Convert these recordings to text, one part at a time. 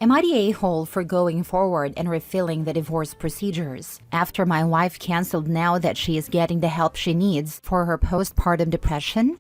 Am I the a-hole for going forward and refilling the divorce procedures after my wife canceled now that she is getting the help she needs for her postpartum depression?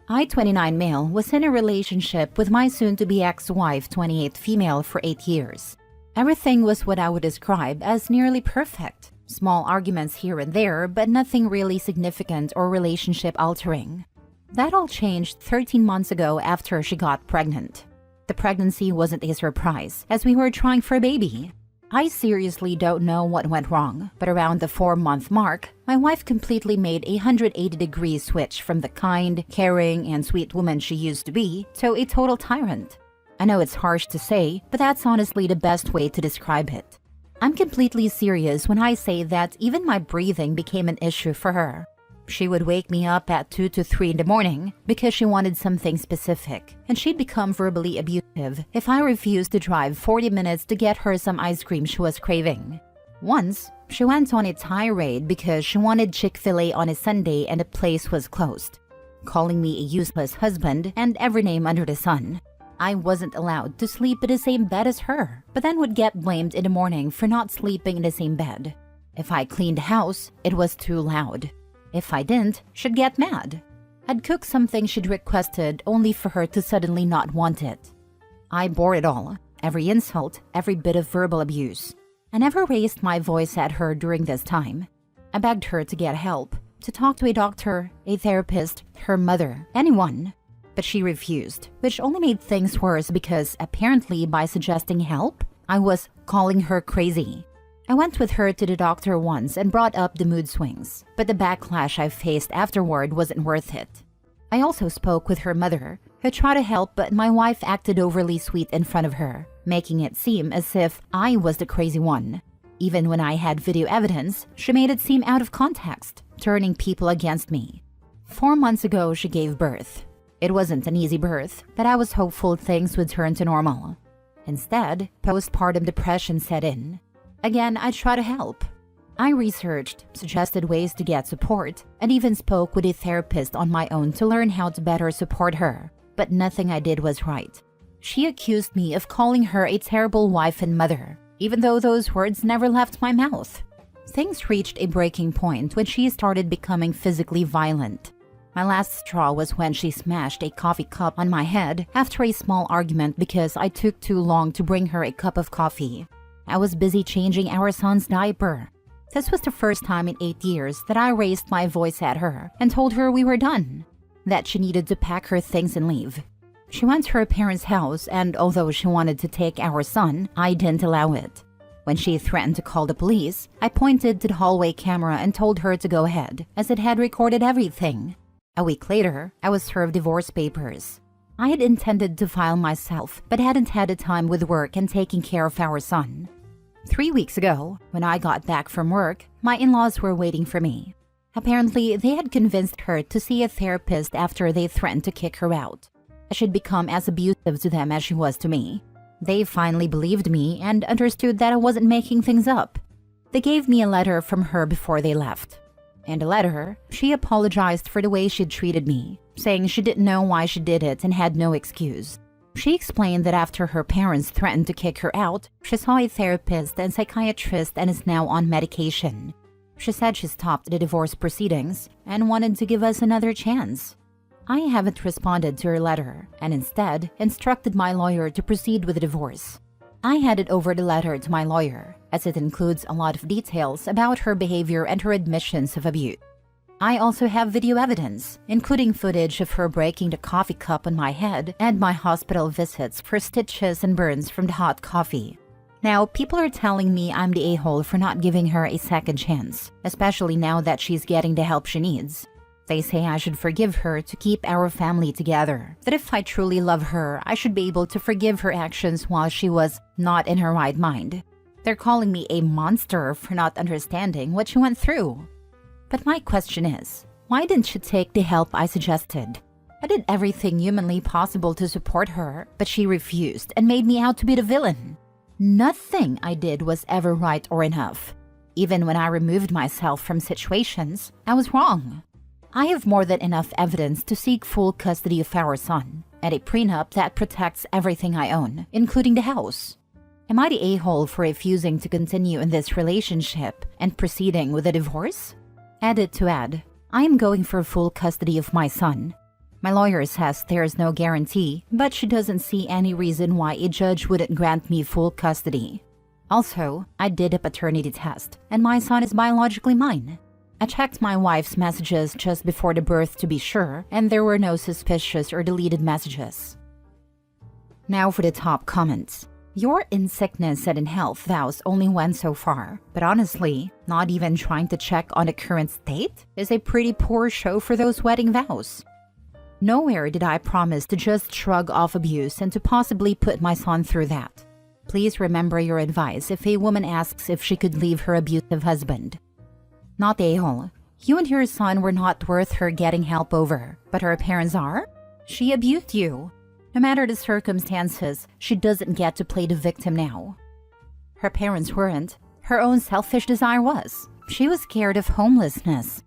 I, 29 male, was in a relationship with my soon-to-be ex-wife, 28 female, for 8 years. Everything was what I would describe as nearly perfect. Small arguments here and there, but nothing really significant or relationship-altering. That all changed 13 months ago after she got pregnant. The pregnancy wasn't a surprise, as we were trying for a baby. I seriously don't know what went wrong, but around the 4-month mark, my wife completely made a 180-degree switch from the kind, caring, and sweet woman she used to be to a total tyrant. I know it's harsh to say, but that's honestly the best way to describe it. I'm completely serious when I say that even my breathing became an issue for her. She would wake me up at 2 to 3 in the morning because she wanted something specific, and she'd become verbally abusive if I refused to drive 40 minutes to get her some ice cream she was craving. Once, she went on a tirade because she wanted Chick-fil-A on a Sunday and the place was closed, calling me a useless husband and every name under the sun. I wasn't allowed to sleep in the same bed as her, but then would get blamed in the morning for not sleeping in the same bed. If I cleaned the house, it was too loud. If I didn't, she'd get mad. I'd cook something she'd requested only for her to suddenly not want it. I bore it all, every insult, every bit of verbal abuse. I never raised my voice at her during this time. I begged her to get help, to talk to a doctor, a therapist, her mother, anyone. But she refused, which only made things worse because apparently by suggesting help, I was calling her crazy. I went with her to the doctor once and brought up the mood swings, but the backlash I faced afterward wasn't worth it. I also spoke with her mother, who tried to help, but my wife acted overly sweet in front of her, making it seem as if I was the crazy one. Even when I had video evidence, she made it seem out of context, turning people against me. 4 months ago, she gave birth. It wasn't an easy birth, but I was hopeful things would turn to normal. Instead, postpartum depression set in. Again, I tried to help. I researched, suggested ways to get support, and even spoke with a therapist on my own to learn how to better support her, but nothing I did was right. She accused me of calling her a terrible wife and mother, even though those words never left my mouth. Things reached a breaking point when she started becoming physically violent. My last straw was when she smashed a coffee cup on my head after a small argument because I took too long to bring her a cup of coffee. I was busy changing our son's diaper. This was the first time in 8 years that I raised my voice at her and told her we were done, that she needed to pack her things and leave. She went to her parents' house, and although she wanted to take our son, I didn't allow it. When she threatened to call the police, I pointed to the hallway camera and told her to go ahead, as it had recorded everything. A week later, I was served divorce papers. I had intended to file myself, but hadn't had the time with work and taking care of our son. 3 weeks ago, when I got back from work, my in-laws were waiting for me. Apparently, they had convinced her to see a therapist after they threatened to kick her out. I should become as abusive to them as she was to me. They finally believed me and understood that I wasn't making things up. They gave me a letter from her before they left. In the letter, she apologized for the way she'd treated me, saying she didn't know why she did it and had no excuse. She explained that after her parents threatened to kick her out, she saw a therapist and psychiatrist and is now on medication. She said she stopped the divorce proceedings and wanted to give us another chance. I haven't responded to her letter and instead instructed my lawyer to proceed with the divorce. I handed over the letter to my lawyer, as it includes a lot of details about her behavior and her admissions of abuse. I also have video evidence, including footage of her breaking the coffee cup on my head and my hospital visits for stitches and burns from the hot coffee. Now, people are telling me I'm the a-hole for not giving her a second chance, especially now that she's getting the help she needs. They say I should forgive her to keep our family together, that if I truly love her, I should be able to forgive her actions while she was not in her right mind. They're calling me a monster for not understanding what she went through. But my question is, why didn't she take the help I suggested? I did everything humanly possible to support her, but she refused and made me out to be the villain. Nothing I did was ever right or enough. Even when I removed myself from situations, I was wrong. I have more than enough evidence to seek full custody of our son, and a prenup that protects everything I own, including the house. Am I the a-hole for refusing to continue in this relationship and proceeding with a divorce? Edit to add, I am going for full custody of my son. My lawyer says there is no guarantee, but she doesn't see any reason why a judge wouldn't grant me full custody. Also, I did a paternity test, and my son is biologically mine. I checked my wife's messages just before the birth to be sure, and there were no suspicious or deleted messages. Now for the top comments. Your in sickness and in health vows only went so far, but honestly, not even trying to check on the current state is a pretty poor show for those wedding vows. Nowhere did I promise to just shrug off abuse and to possibly put my son through that. Please remember your advice if a woman asks if she could leave her abusive husband. Not a-hole. You and your son were not worth her getting help over, but her parents are? She abused you. No matter the circumstances, she doesn't get to play the victim now. Her parents weren't. Her own selfish desire was. She was scared of homelessness.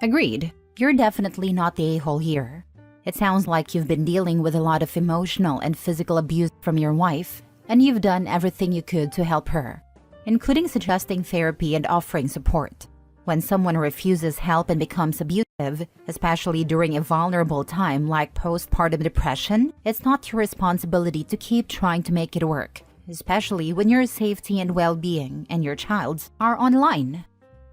Agreed. You're definitely not the a-hole here. It sounds like you've been dealing with a lot of emotional and physical abuse from your wife, and you've done everything you could to help her, including suggesting therapy and offering support. When someone refuses help and becomes abusive, especially during a vulnerable time like postpartum depression, it's not your responsibility to keep trying to make it work, especially when your safety and well-being and your child's are on the line.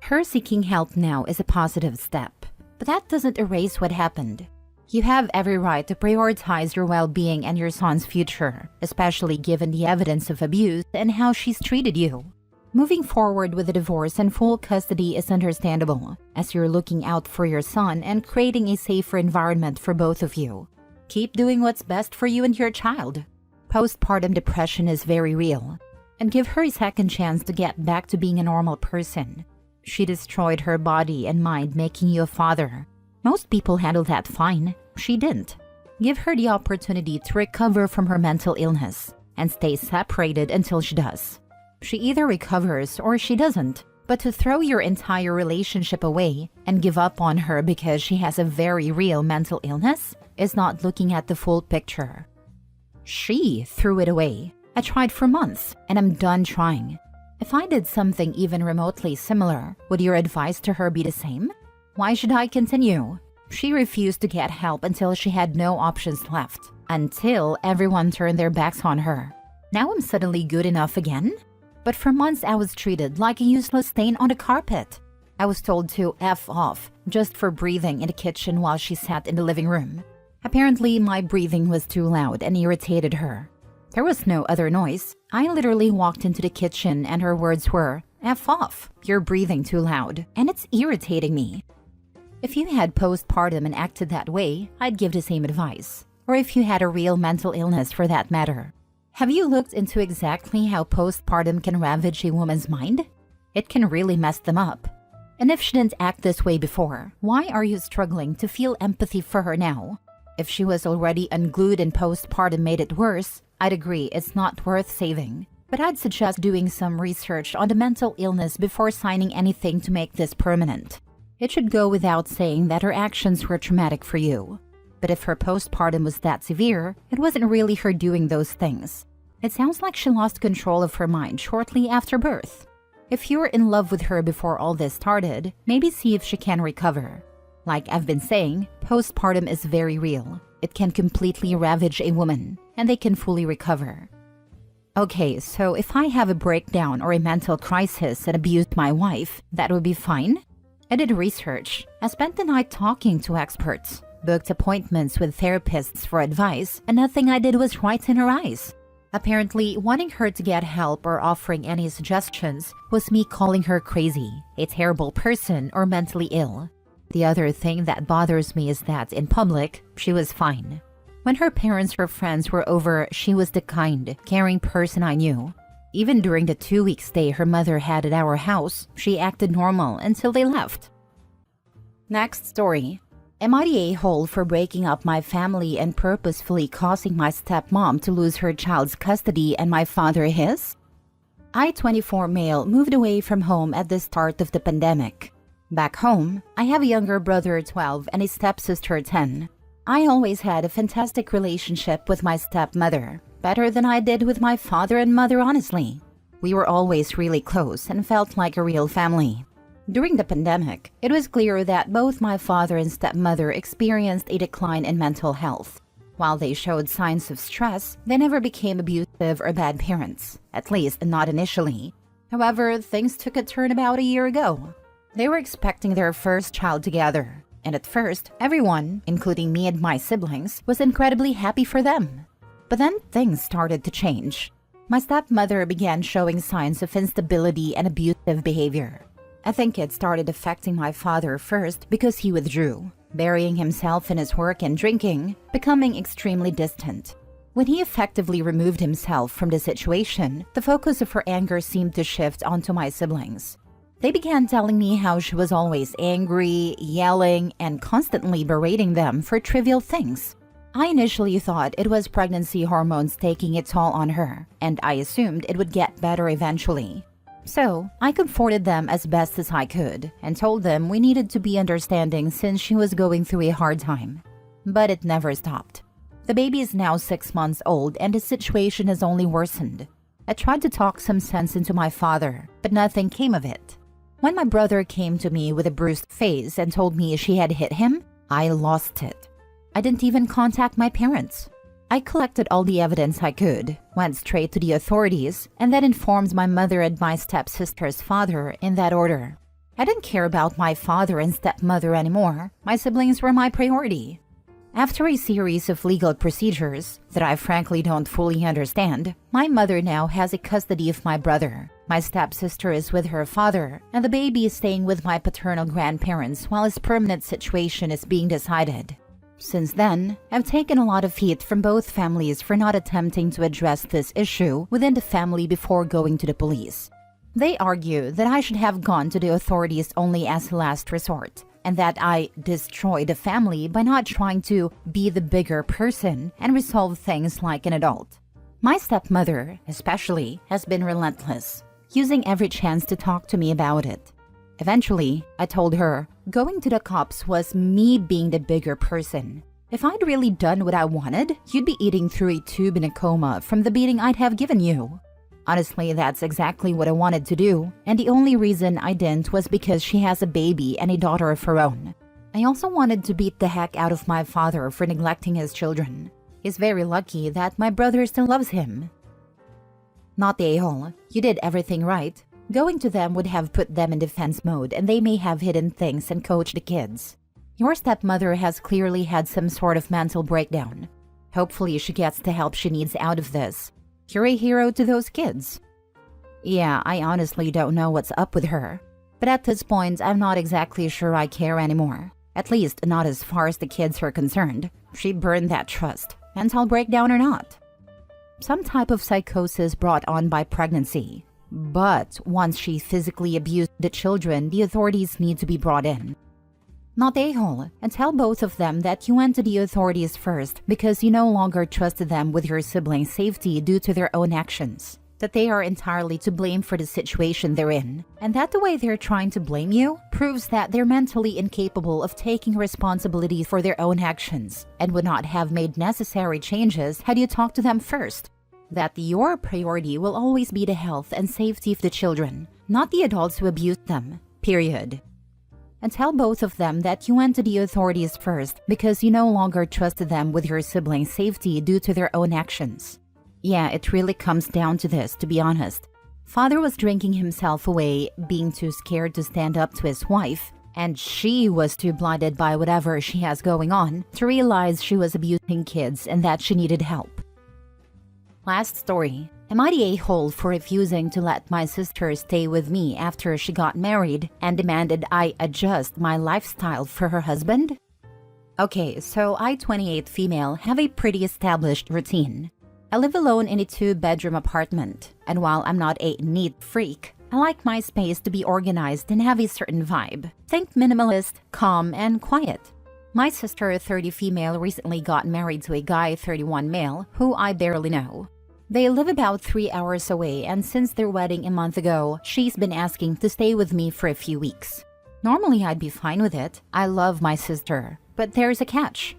Her seeking help now is a positive step, but that doesn't erase what happened. You have every right to prioritize your well-being and your son's future, especially given the evidence of abuse and how she's treated you. Moving forward with a divorce and full custody is understandable, as you're looking out for your son and creating a safer environment for both of you. Keep doing what's best for you and your child. Postpartum depression is very real, and give her a second chance to get back to being a normal person. She destroyed her body and mind making you a father. Most people handle that fine. She didn't. Give her the opportunity to recover from her mental illness and stay separated until she does. She either recovers or she doesn't, but to throw your entire relationship away and give up on her because she has a very real mental illness is not looking at the full picture. She threw it away. I tried for months and I'm done trying. If I did something even remotely similar, would your advice to her be the same? Why should I continue? She refused to get help until she had no options left, until everyone turned their backs on her. Now I'm suddenly good enough again? But for months I was treated like a useless stain on the carpet. I was told to F off just for breathing in the kitchen while she sat in the living room. Apparently my breathing was too loud and irritated her. There was no other noise. I literally walked into the kitchen and her words were, F off, you're breathing too loud, and it's irritating me. If you had postpartum and acted that way, I'd give the same advice. Or if you had a real mental illness for that matter. Have you looked into exactly how postpartum can ravage a woman's mind? It can really mess them up. And if she didn't act this way before, why are you struggling to feel empathy for her now? If she was already unglued and postpartum made it worse, I'd agree it's not worth saving. But I'd suggest doing some research on the mental illness before signing anything to make this permanent. It should go without saying that her actions were traumatic for you. But if her postpartum was that severe, it wasn't really her doing those things. It sounds like she lost control of her mind shortly after birth. If you were in love with her before all this started, maybe see if she can recover. Like I've been saying, postpartum is very real. It can completely ravage a woman, and they can fully recover. Okay, so if I have a breakdown or a mental crisis and abused my wife, that would be fine? I did research. I spent the night talking to experts, booked appointments with therapists for advice, and nothing I did was right in her eyes. Apparently, wanting her to get help or offering any suggestions was me calling her crazy, a terrible person, or mentally ill. The other thing that bothers me is that, in public, she was fine. When her parents or friends were over, she was the kind, caring person I knew. Even during the 2-week stay her mother had at our house, she acted normal until they left. Next story. Am I the a-hole for breaking up my family and purposefully causing my stepmom to lose her child's custody and my father his? I, 24 male, moved away from home at the start of the pandemic. Back home, I have a younger brother, 12, and a stepsister, 10. I always had a fantastic relationship with my stepmother, better than I did with my father and mother, honestly. We were always really close and felt like a real family. During the pandemic, it was clear that both my father and stepmother experienced a decline in mental health. While they showed signs of stress, they never became abusive or bad parents, at least not initially. However, things took a turn about a year ago. They were expecting their first child together, and at first, everyone, including me and my siblings, was incredibly happy for them. But then things started to change. My stepmother began showing signs of instability and abusive behavior. I think it started affecting my father first because he withdrew, burying himself in his work and drinking, becoming extremely distant. When he effectively removed himself from the situation, the focus of her anger seemed to shift onto my siblings. They began telling me how she was always angry, yelling, and constantly berating them for trivial things. I initially thought it was pregnancy hormones taking its toll on her, and I assumed it would get better eventually. So, I comforted them as best as I could and told them we needed to be understanding since she was going through a hard time. But it never stopped. The baby is now 6 months old and the situation has only worsened. I tried to talk some sense into my father, but nothing came of it. When my brother came to me with a bruised face and told me she had hit him, I lost it. I didn't even contact my parents. I collected all the evidence I could, went straight to the authorities, and then informed my mother and my stepsister's father in that order. I didn't care about my father and stepmother anymore. My siblings were my priority. After a series of legal procedures that I frankly don't fully understand, my mother now has a custody of my brother. My stepsister is with her father, and the baby is staying with my paternal grandparents while his permanent situation is being decided. Since then, I've taken a lot of heat from both families for not attempting to address this issue within the family before going to the police. They argue that I should have gone to the authorities only as a last resort, and that I destroyed the family by not trying to be the bigger person and resolve things like an adult. My stepmother, especially, has been relentless, using every chance to talk to me about it. Eventually, I told her, going to the cops was me being the bigger person. If I'd really done what I wanted, you'd be eating through a tube in a coma from the beating I'd have given you. Honestly, that's exactly what I wanted to do, and the only reason I didn't was because she has a baby and a daughter of her own. I also wanted to beat the heck out of my father for neglecting his children. He's very lucky that my brother still loves him. Not the a-hole. You did everything right. Going to them would have put them in defense mode and they may have hidden things and coached the kids. Your stepmother has clearly had some sort of mental breakdown. Hopefully she gets the help she needs out of this. You're a hero to those kids. Yeah, I honestly don't know what's up with her. But at this point, I'm not exactly sure I care anymore. At least not as far as the kids are concerned. She burned that trust, mental breakdown or not. Some type of psychosis brought on by pregnancy. But once she physically abused the children, the authorities need to be brought in. Not a-hole, and tell both of them that you went to the authorities first because you no longer trusted them with your siblings' safety due to their own actions. That they are entirely to blame for the situation they're in, and that the way they're trying to blame you proves that they're mentally incapable of taking responsibility for their own actions and would not have made necessary changes had you talked to them first. That your priority will always be the health and safety of the children, not the adults who abused them, period. And tell both of them that you went to the authorities first because you no longer trusted them with your siblings' safety due to their own actions. Yeah, it really comes down to this, to be honest. Father was drinking himself away, being too scared to stand up to his wife, and she was too blinded by whatever she has going on to realize she was abusing kids and that she needed help. Last story. Am I the a-hole for refusing to let my sister stay with me after she got married and demanded I adjust my lifestyle for her husband? Okay, so I, 28 female, have a pretty established routine. I live alone in a 2-bedroom apartment, and while I'm not a neat freak, I like my space to be organized and have a certain vibe. Think minimalist, calm, and quiet. My sister, 30 female, recently got married to a guy, 31 male, who I barely know. They live about 3 hours away, and since their wedding a month ago, she's been asking to stay with me for a few weeks. Normally, I'd be fine with it. I love my sister, but there's a catch.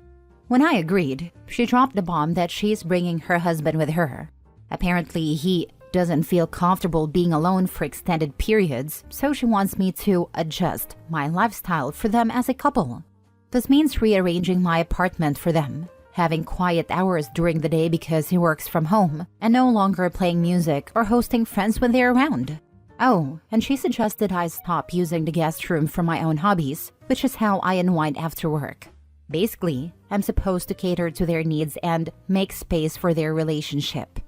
When I agreed, she dropped the bomb that she's bringing her husband with her. Apparently, he doesn't feel comfortable being alone for extended periods, so she wants me to adjust my lifestyle for them as a couple. This means rearranging my apartment for them, having quiet hours during the day because he works from home, and no longer playing music or hosting friends when they're around. Oh, and she suggested I stop using the guest room for my own hobbies, which is how I unwind after work. Basically, I'm supposed to cater to their needs and make space for their relationship.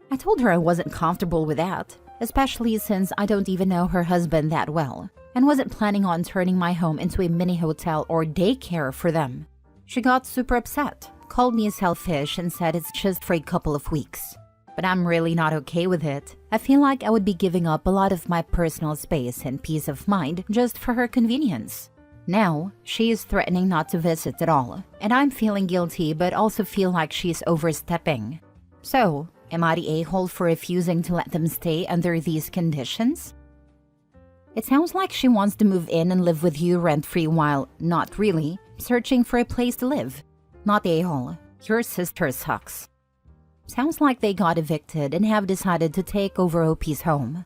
I told her I wasn't comfortable with that, especially since I don't even know her husband that well, and wasn't planning on turning my home into a mini hotel or daycare for them. She got super upset, called me selfish, and said it's just for a couple of weeks. But I'm really not okay with it. I feel like I would be giving up a lot of my personal space and peace of mind just for her convenience. Now, she is threatening not to visit at all, and I'm feeling guilty but also feel like she's overstepping. So, am I the a-hole for refusing to let them stay under these conditions? It sounds like she wants to move in and live with you rent-free while, not really, searching for a place to live. Not the a-hole. Your sister sucks. Sounds like they got evicted and have decided to take over OP's home.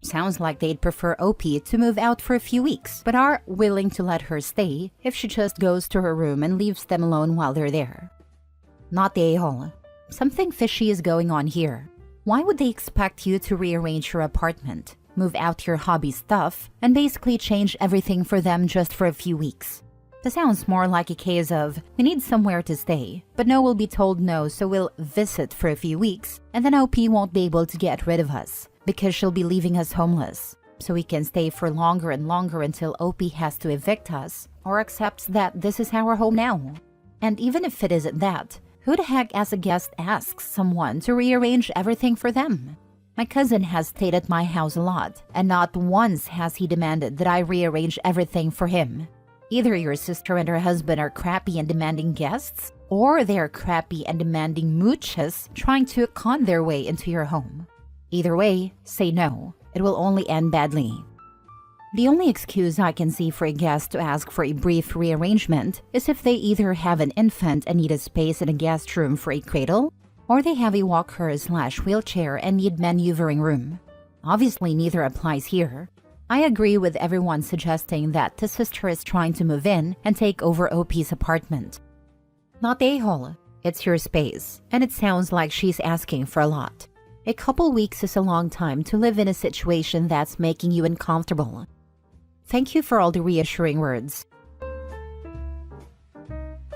Sounds like they'd prefer OP to move out for a few weeks, but are willing to let her stay if she just goes to her room and leaves them alone while they're there. Not the a-hole. Something fishy is going on here. Why would they expect you to rearrange your apartment, move out your hobby stuff, and basically change everything for them just for a few weeks? This sounds more like a case of, we need somewhere to stay, but no will be told no, so we'll visit for a few weeks, and then OP won't be able to get rid of us, because she'll be leaving us homeless. So we can stay for longer and longer until OP has to evict us, or accepts that this is our home now. And even if it isn't that, who the heck as a guest asks someone to rearrange everything for them? My cousin has stayed at my house a lot, and not once has he demanded that I rearrange everything for him. Either your sister and her husband are crappy and demanding guests, or they are crappy and demanding mooches trying to con their way into your home. Either way, say no. It will only end badly. The only excuse I can see for a guest to ask for a brief rearrangement is if they either have an infant and need a space in a guest room for a cradle, or they have a walker/wheelchair and need maneuvering room. Obviously, neither applies here. I agree with everyone suggesting that the sister is trying to move in and take over OP's apartment. Not the a-hole. It's your space, and it sounds like she's asking for a lot. A couple weeks is a long time to live in a situation that's making you uncomfortable. Thank you for all the reassuring words.